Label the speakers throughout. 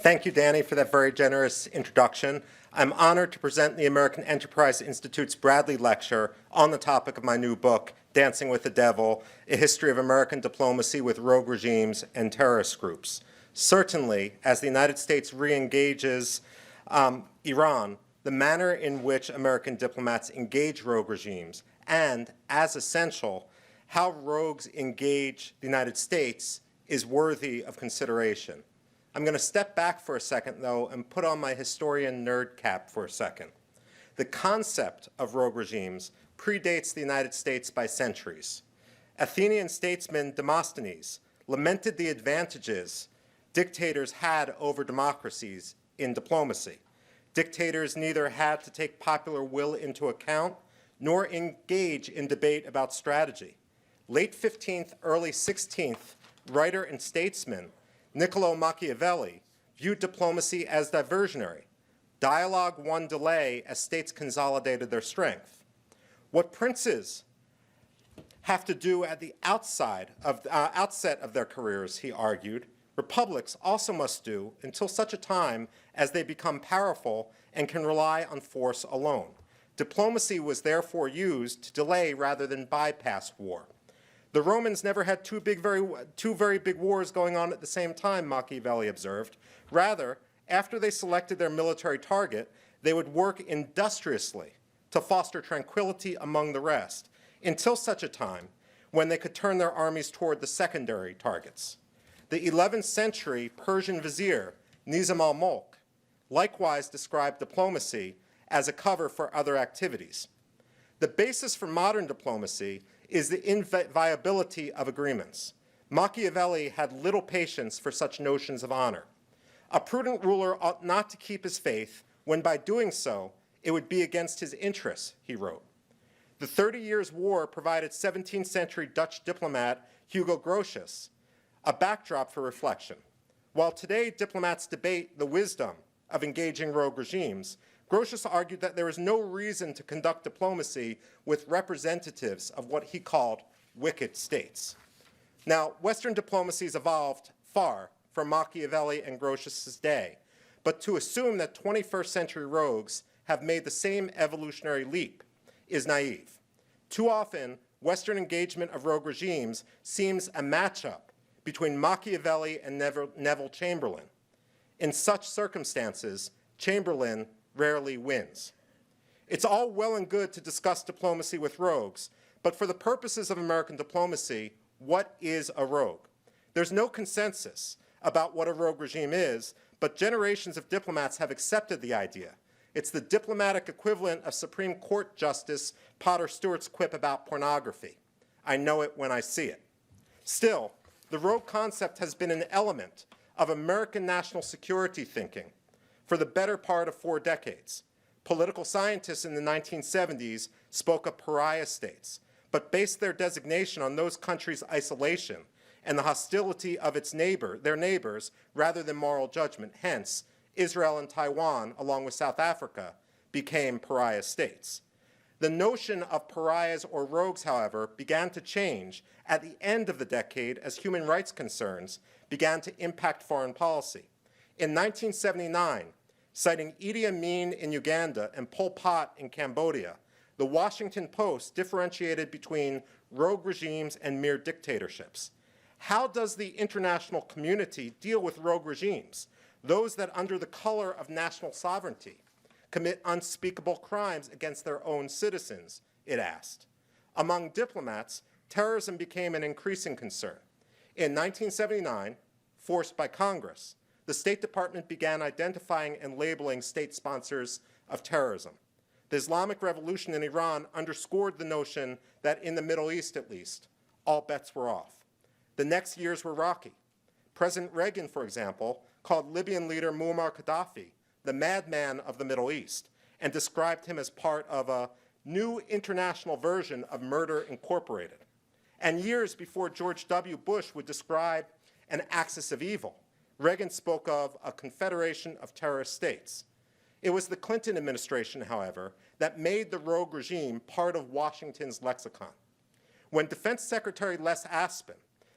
Speaker 1: Thank you, Danny, for that very generous introduction. I'm honored to present the American Enterprise Institute's Bradley Lecture on the topic of my new book, Dancing with the Devil, A History of American Diplomacy with Rogue Regimes and Terrorist Groups. Certainly, as the United States re-engages Iran, the manner in which American diplomats engage rogue regimes, and, as essential, how rogues engage the United States is worthy of consideration. I'm going to step back for a second, though, and put on my historian nerd cap for a second. The concept of rogue regimes predates the United States by centuries. Athenian statesman Demosthenes lamented the advantages dictators had over democracies in diplomacy. Dictators neither had to take popular will into account nor engage in debate about strategy. Late 15th, early 16th writer and statesman Niccolo Machiavelli viewed diplomacy as diversionary. Dialogue won delay as states consolidated their strength. What princes have to do at the outset of their careers, he argued, republics also must do until such a time as they become powerful and can rely on force alone. Diplomacy was therefore used to delay rather than bypass war. The Romans never had two very big wars going on at the same time, Machiavelli observed. Rather, after they selected their military target, they would work industriously to foster tranquility among the rest, until such a time when they could turn their armies toward the secondary targets. The 11th century Persian vizier, Nizam al-Mulk, likewise described diplomacy as a cover for other activities. The basis for modern diplomacy is the inviolability of agreements. Machiavelli had little patience for such notions of honor. A prudent ruler ought not to keep his faith when by doing so it would be against his interests, he wrote. The 30 Years' War provided 17th century Dutch diplomat Hugo Grotius a backdrop for reflection. While today diplomats debate the wisdom of engaging rogue regimes, Grotius argued that there is no reason to conduct diplomacy with representatives of what he called wicked states. Now, Western diplomacies evolved far from Machiavelli and Grotius's day, but to assume that 21st century rogues have made the same evolutionary leap is naive. Too often, Western engagement of rogue regimes seems a matchup between Machiavelli and Neville Chamberlain. In such circumstances, Chamberlain rarely wins. It's all well and good to discuss diplomacy with rogues, but for the purposes of American diplomacy, what is a rogue? There's no consensus about what a rogue regime is, but generations of diplomats have accepted the idea. It's the diplomatic equivalent of Supreme Court Justice Potter Stewart's quip about pornography. I know it when I see it. Still, the rogue concept has been an element of American national security thinking for the better part of 4 decades. Political scientists in the 1970s spoke of pariah states, but based their designation on those countries' isolation and the hostility of their neighbors, rather than moral judgment. Hence, Israel and Taiwan, along with South Africa, became pariah states. The notion of pariahs or rogues, however, began to change at the end of the decade as human rights concerns began to impact foreign policy. In 1979, citing Idi Amin in Uganda and Pol Pot in Cambodia, the Washington Post differentiated between rogue regimes and mere dictatorships. How does the international community deal with rogue regimes, those that under the color of national sovereignty commit unspeakable crimes against their own citizens, it asked. Among diplomats, terrorism became an increasing concern. In 1979, forced by Congress, the State Department began identifying and labeling state sponsors of terrorism. The Islamic Revolution in Iran underscored the notion that in the Middle East, at least, all bets were off. The next years were rocky. President Reagan, for example, called Libyan leader Muammar Gaddafi the madman of the Middle East and described him as part of a new international version of Murder Incorporated. And years before George W. Bush would describe an axis of evil, Reagan spoke of a confederation of terrorist states. It was the Clinton administration, however, that made the rogue regime part of Washington's lexicon. When Defense Secretary Les Aspin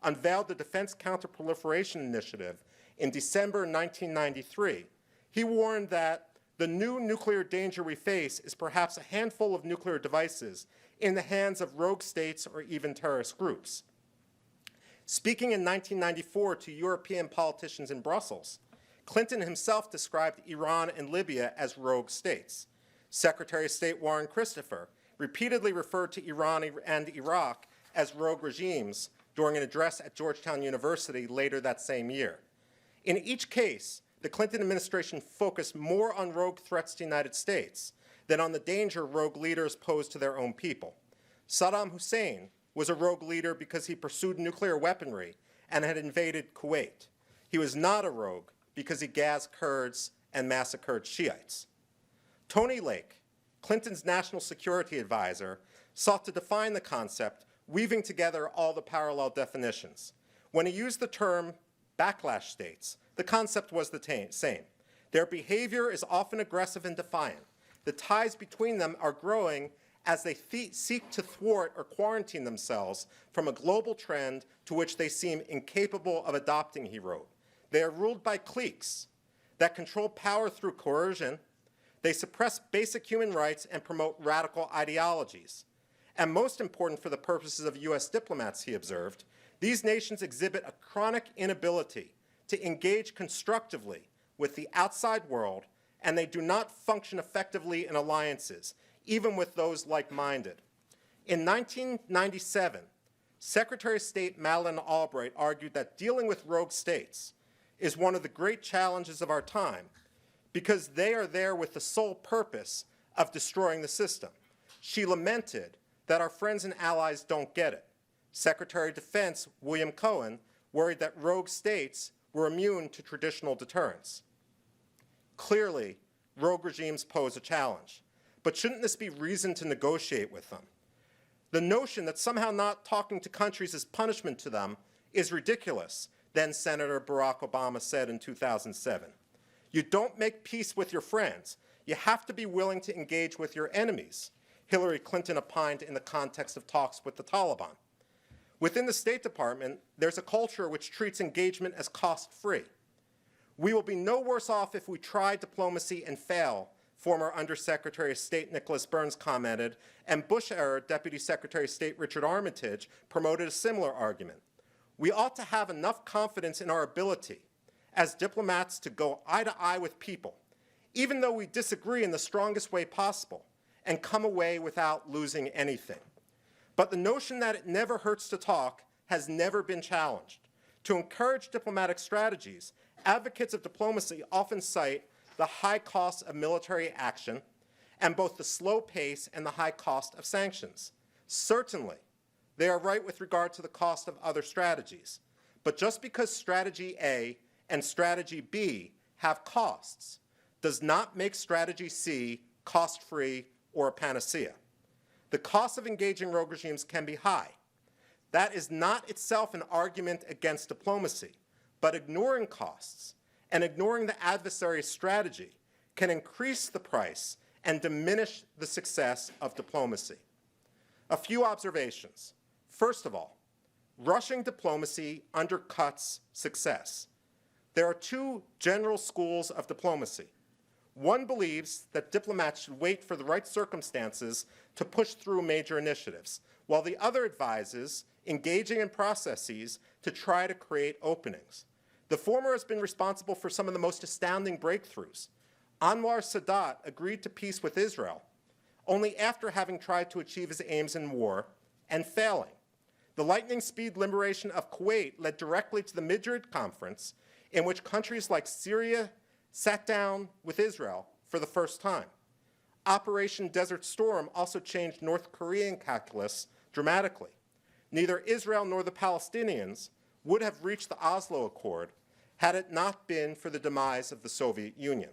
Speaker 1: unveiled the Defense Counterproliferation Initiative in December 1993, he warned that the new nuclear danger we face is perhaps a handful of nuclear devices in the hands of rogue states or even terrorist groups. Speaking in 1994 to European politicians in Brussels, Clinton himself described Iran and Libya as rogue states. Secretary of State Warren Christopher repeatedly referred to Iran and Iraq as rogue regimes during an address at Georgetown University later that same year. In each case, the Clinton administration focused more on rogue threats to the United States than on the danger rogue leaders posed to their own people. Saddam Hussein was a rogue leader because he pursued nuclear weaponry and had invaded Kuwait. He was not a rogue because he gassed Kurds and massacred Shiites. Tony Lake, Clinton's national security advisor, sought to define the concept, weaving together all the parallel definitions. When he used the term backlash states, the concept was the same. Their behavior is often aggressive and defiant. The ties between them are growing as they seek to thwart or quarantine themselves from a global trend to which they seem incapable of adopting, he wrote. They are ruled by cliques that control power through coercion. They suppress basic human rights and promote radical ideologies. And most important for the purposes of U.S. diplomats, he observed, these nations exhibit a chronic inability to engage constructively with the outside world, and they do not function effectively in alliances, even with those like-minded. In 1997, Secretary of State Madeleine Albright argued that dealing with rogue states is one of the great challenges of our time because they are there with the sole purpose of destroying the system. She lamented that our friends and allies don't get it. Secretary of Defense William Cohen worried that rogue states were immune to traditional deterrence. Clearly, rogue regimes pose a challenge, but shouldn't this be reason to negotiate with them? The notion that somehow not talking to countries is punishment to them is ridiculous, then Senator Barack Obama said in 2007. You don't make peace with your friends. You have to be willing to engage with your enemies, Hillary Clinton opined in the context of talks with the Taliban. Within the State Department, there's a culture which treats engagement as cost-free. We will be no worse off if we try diplomacy and fail, former Undersecretary of State Nicholas Burns commented, and Bush-era Deputy Secretary of State Richard Armitage promoted a similar argument. We ought to have enough confidence in our ability as diplomats to go eye to eye with people, even though we disagree in the strongest way possible, and come away without losing anything. But the notion that it never hurts to talk has never been challenged. To encourage diplomatic strategies, advocates of diplomacy often cite the high cost of military action and both the slow pace and the high cost of sanctions. Certainly, they are right with regard to the cost of other strategies. But just because strategy A and strategy B have costs does not make strategy C cost-free or a panacea. The cost of engaging rogue regimes can be high. That is not itself an argument against diplomacy, but ignoring costs and ignoring the adversary's strategy can increase the price and diminish the success of diplomacy. A few observations. First of all, rushing diplomacy undercuts success. There are two general schools of diplomacy. One believes that diplomats should wait for the right circumstances to push through major initiatives, while the other advises engaging in processes to try to create openings. The former has been responsible for some of the most astounding breakthroughs. Anwar Sadat agreed to peace with Israel only after having tried to achieve his aims in war and failing. The lightning speed liberation of Kuwait led directly to the Madrid Conference, in which countries like Syria sat down with Israel for the first time. Operation Desert Storm also changed North Korean calculus dramatically. Neither Israel nor the Palestinians would have reached the Oslo Accord had it not been for the demise of the Soviet Union.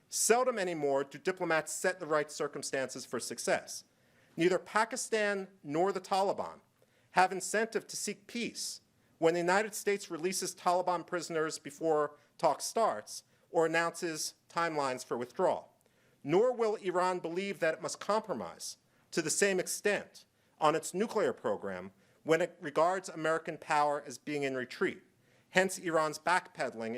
Speaker 1: Seldom anymore do diplomats set the right circumstances for success. Neither Pakistan nor the Taliban have incentive to seek peace when the United States releases Taliban prisoners before talk starts or announces timelines for withdrawal. Nor will Iran believe that it must compromise to the same extent on its nuclear program when it regards American power as being in retreat, hence Iran's backpedaling